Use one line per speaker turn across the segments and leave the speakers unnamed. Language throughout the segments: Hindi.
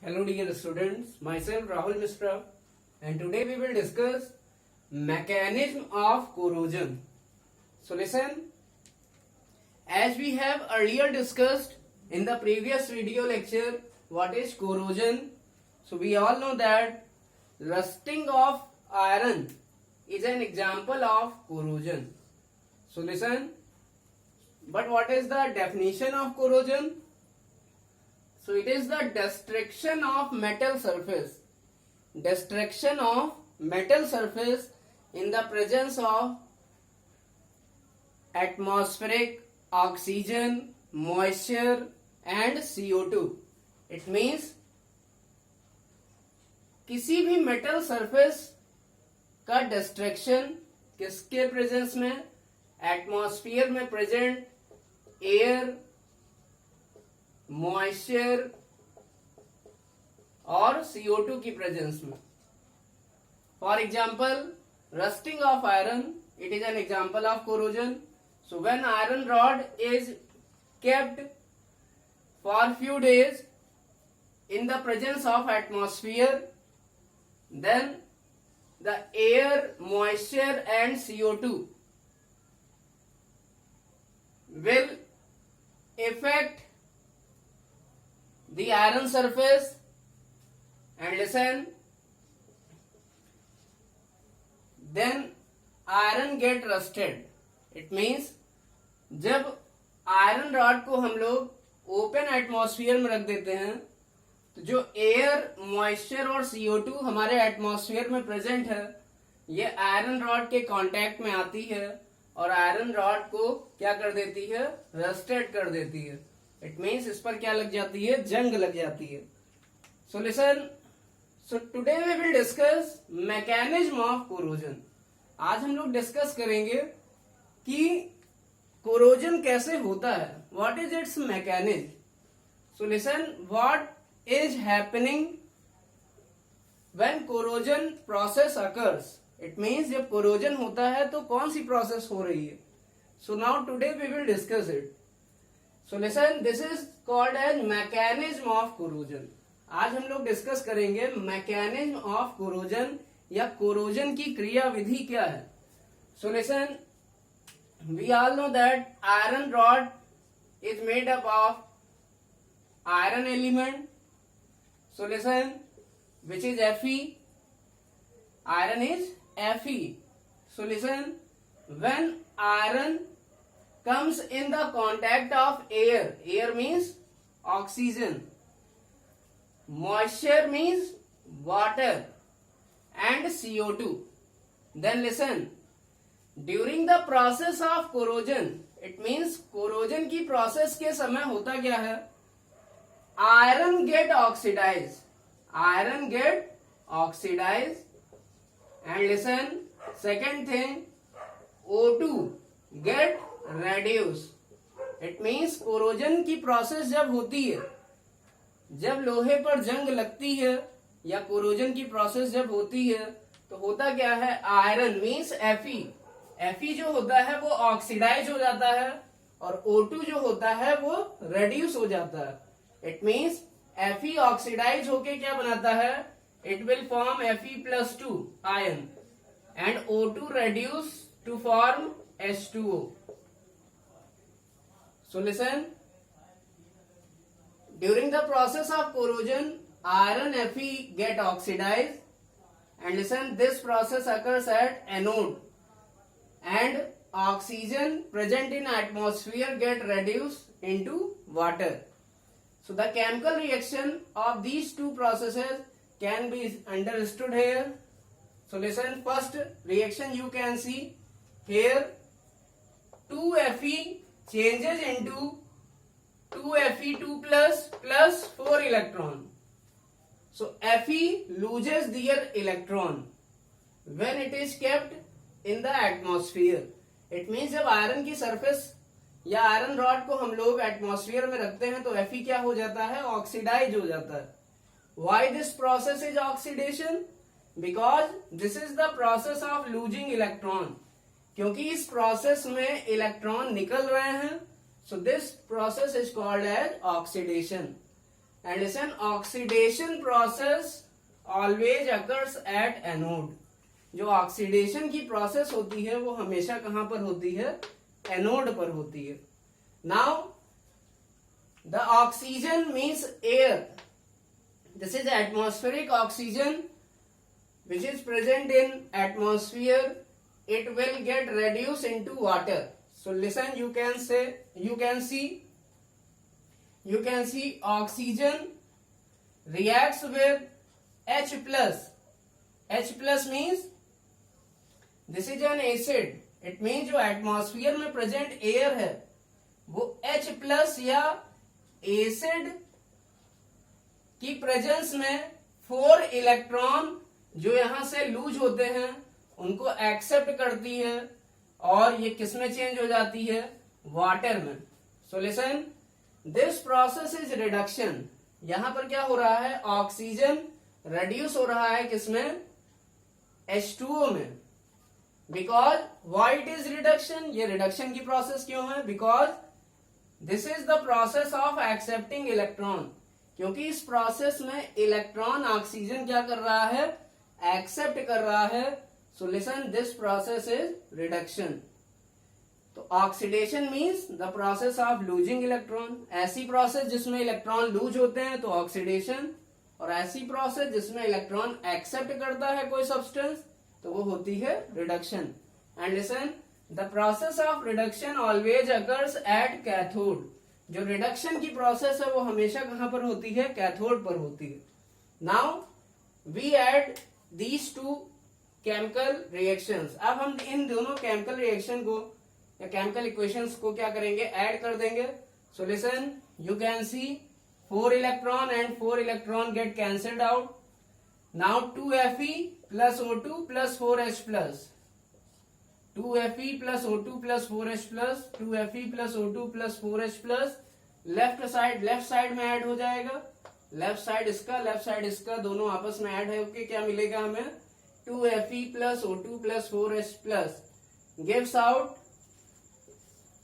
Hello dear students, myself Rahul Misra, and today we will discuss mechanism of corrosion. So listen, as we have earlier discussed in the previous video lecture what is corrosion. So we all know that rusting of iron is an example of corrosion. So listen, but what is the definition of corrosion? So it is the destruction of metal surface. Destruction of metal surface in the presence of atmospheric oxygen, moisture and CO2. It means किसी भी मेटल सरफेस का डिस्ट्रक्शन किसके प्रेजेंस में? एटमॉस्फेयर में प्रेजेंट एयर, मॉइस्चर और CO2 की प्रेजेंस में. For example, rusting of iron, it is an example of corrosion. So when iron rod is kept for few days in the presence of atmosphere, then the air, moisture and CO2 will affect the iron surface. And listen, then iron get rusted. It means जब आयरन रॉड को हम लोग ओपन एटमॉस्फेयर में रख देते हैं तो जो एयर, मॉइस्चर और CO2 हमारे एटमॉस्फेयर में प्रेजेंट है, ये आयरन रॉड के कांटेक्ट में आती है और आयरन रॉड को क्या कर देती है? रस्टेड कर देती है. इट मीन्स इस पर क्या लग जाती है? जंग लग जाती है. So listen, so today we will discuss mechanism of corrosion. आज हम लोग डिस्कस करेंगे कि कोरोजन कैसे होता है. What is its mechanism. So listen, what is happening when corrosion process occurs. It means जब कोरोजन होता है तो कौन सी प्रोसेस हो रही है. So now today we will discuss it. So listen, this is called as mechanism of corrosion. आज हम लोग डिस्कस करेंगे मैकेनिज्म ऑफ कोरोजन या कोरोजन की क्रिया विधि क्या है. So listen, we all know that iron rod is made up of iron element. So listen, which is Fe. Iron is Fe. So listen, when iron comes in the contact of air, air means oxygen, moisture means water and CO2. Then listen, during the process of corrosion, it means corrosion की प्रोसेस के समय होता क्या है? Iron get oxidise, iron get oxidise. And listen, second thing, O2 get reduce. It means corrosion की प्रोसेस जब होती है, जब लोहे पर जंग लगती है या कोरोजन की प्रोसेस जब होती है तो होता क्या है? आयरन मीन्स Fe जो होता है वो ऑक्सीडाइज हो जाता है और O2 जो होता है वो रेड्यूस हो जाता है. इट मीन्स Fe ऑक्सीडाइज होके क्या बनाता है? It will form Fe+2 ion and O2 reduce to form H2O. So listen, during the process of corrosion iron Fe get oxidized. And listen, this process occurs at anode and oxygen present in atmosphere get reduced into water. So the chemical reaction of these two processes can be understood here. So listen, first reaction you can see here, 2Fe changes into 2Fe2 plus 4 electron. So Fe loses their electron when it is kept in the atmosphere. It means जब आयरन की सरफेस या आयरन रॉड को हम लोग एटमॉस्फेयर में रखते हैं तो Fe क्या हो जाता है? ऑक्सीडाइज हो जाता है. Why this process is oxidation? Because this is the process of losing electron. क्योंकि इस प्रोसेस में इलेक्ट्रॉन निकल रहे हैं. So this process is called as oxidation. and listen, oxidation process always occurs at anode. जो ऑक्सीडेशन की प्रोसेस होती है वो हमेशा कहां पर होती है? एनोड पर होती है. Now the oxygen means air. This is atmospheric oxygen which is present in atmosphere. It will get reduced into water. So listen, you can see oxygen reacts with H plus. H plus means this is an acid. It means जो एटमॉस्फेयर में प्रेजेंट एयर है वो H प्लस या एसिड की प्रेजेंस में 4 इलेक्ट्रॉन जो यहां से लूज होते हैं उनको एक्सेप्ट करती है और ये किस में चेंज हो जाती है? वाटर में. सो listen, this process is reduction. यहां पर क्या हो रहा है? ऑक्सीजन रिड्यूस हो रहा है किसमें? H2O में. Because why it is reduction? ये रिडक्शन की प्रोसेस क्यों है? Because this is the process of accepting electron. क्योंकि इस प्रोसेस में इलेक्ट्रॉन ऑक्सीजन क्या कर रहा है? एक्सेप्ट कर रहा है. So listen, this process is reduction. तो oxidation means the process of losing electron. ऐसी प्रोसेस जिसमें इलेक्ट्रॉन लूज होते हैं तो ऑक्सीडेशन, और ऐसी प्रोसेस जिसमें इलेक्ट्रॉन एक्सेप्ट करता है कोई सब्सटेंस तो वो होती है reduction. And listen, the process of reduction always occurs at cathode. जो रिडक्शन की प्रोसेस है वो हमेशा कहां पर होती है? कैथोड पर होती है. Now we add these to chemical reactions. अब हम इन दोनों केमिकल रिएक्शन को या केमिकल इक्वेशंस को क्या करेंगे? ऐड कर देंगे. सो listen, you can C 4 electron and 4 electron get cancelled out. Now 2Fe plus O2 plus 4H plus. 2Fe plus O2 plus 4H plus. 2Fe plus O2 plus 4H plus. Left side में ऐड हो जाएगा. लेफ्ट साइड इसका दोनों आपस में ऐड है. ओके, क्या मिलेगा हमें? 2Fe plus O2 plus 4H plus gives out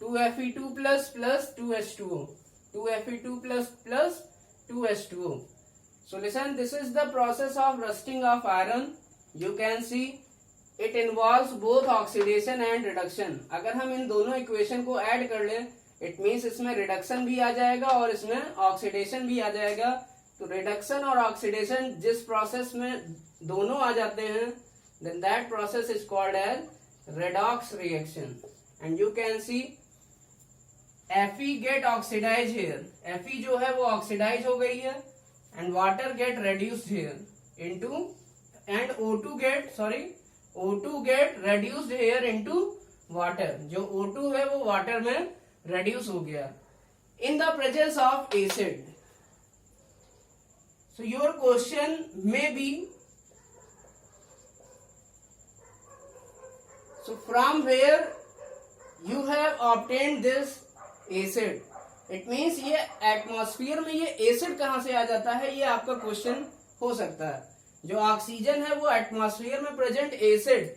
2Fe2 plus 2H2O. 2Fe2 plus 2H2O. So listen, this is the process of rusting of iron. You can see it involves both oxidation and reduction. अगर हम इन दोनों इक्वेशन को ऐड कर लें, इट मीन्स इसमें रिडक्शन भी आ जाएगा और इसमें ऑक्सीडेशन भी आ जाएगा. तो रिडक्शन और ऑक्सीडेशन जिस प्रोसेस में दोनों आ जाते हैं, then that process is called as redox reaction. And you can see Fe get oxidized here. Fe जो है वो ऑक्सीडाइज हो गई है and water get reduced here into, and O2 get reduced here into water. जो O2 है वो वाटर में reduce हो गया in the presence of acid. So your question may be, so from where you have obtained this acid? It means ये एटमॉस्फेयर में ये एसिड कहां से आ जाता है, ये आपका क्वेश्चन हो सकता है. जो ऑक्सीजन है वो एटमॉस्फेयर में प्रेजेंट एसिड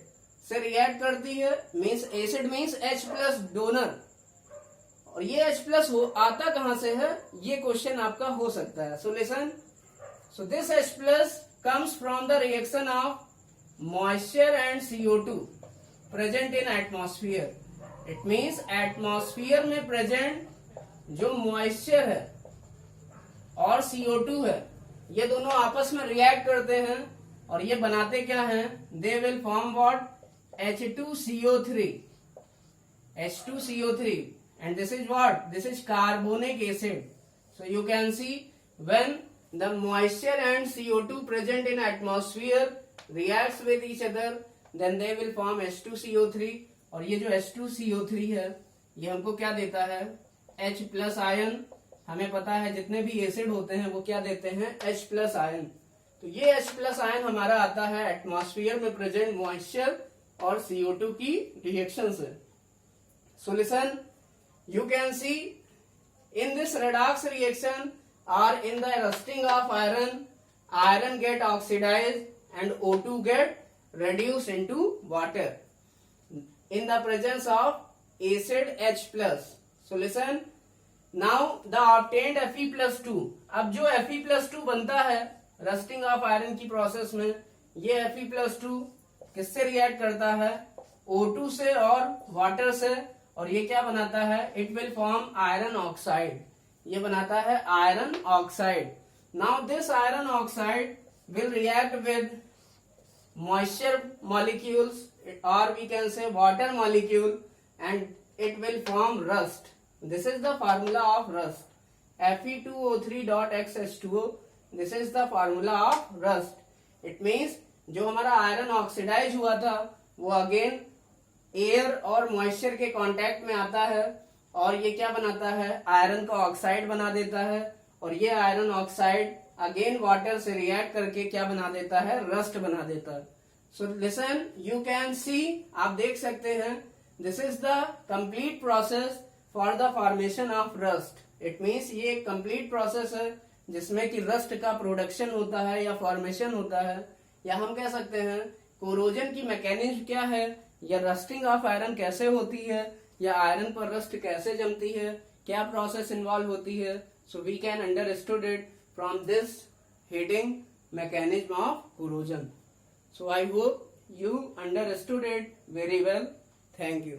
से रिएक्ट करती है. Means acid means H plus donor, और ये H प्लस आता कहां से है, ये क्वेश्चन आपका हो सकता है. So listen, so this H plus comes from the reaction of moisture and CO2 present in atmosphere. It means atmosphere में प्रेजेंट जो मॉइस्चर है और CO2 है, ये दोनों आपस में रिएक्ट करते हैं और ये बनाते क्या हैं? They will form what? H2CO3. H2CO3, and this is what? This is carbonic acid. So you can see when the moisture and CO2 present in atmosphere reacts with each other, then they will form H2CO3. और ये जो H2CO3 है ये हमको क्या देता है? H plus ion. हमें पता है जितने भी एसिड होते हैं वो क्या देते हैं? H plus ion. तो ये H प्लस आयन हमारा आता है एटमॉस्फेयर में प्रेजेंट मॉइस्चर और CO2 की रिएक्शन से. So listen, you can see in this redox reaction और in the rusting of iron get oxidize and O2 get reduced into water in the presence of acid H plus. So listen, now the obtained Fe+2, अब जो Fe+2 बनता है रस्टिंग ऑफ आयरन की प्रोसेस में, ये Fe+2 किससे रिएक्ट करता है? O2 से और वाटर से, और ये क्या बनाता है? It will form iron oxide, ये बनाता है iron oxide. Now this iron oxide will react with moisture molecules or we can say water molecule and it will form rust. This is the formula of rust. Fe2O3.X H2O, this is the formula of rust. It means जो हमारा आयरन ऑक्सीडाइज हुआ था वो अगेन एयर और मॉइस्चर के कांटेक्ट में आता है और ये क्या बनाता है? आयरन का ऑक्साइड बना देता है, और ये आयरन ऑक्साइड अगेन वाटर से रिएक्ट करके क्या बना देता है? रस्ट बना देता है। सो लिसन, यू कैन सी, आप देख सकते हैं, this is the complete process for the formation of rust. It means ये एक कंप्लीट प्रोसेस है जिसमें कि रस्ट का प्रोडक्शन होता है या फॉर्मेशन होता है, या हम कह सकते हैं कोरोजन की मैकेनिज्म क्या है, या रस्टिंग ऑफ आयरन कैसे होती है, या आयरन पर रस्ट कैसे जमती है, क्या प्रोसेस इन्वॉल्व होती है। So we can understood it from this heating mechanism of corrosion. So I hope you understood it very well. Thank you.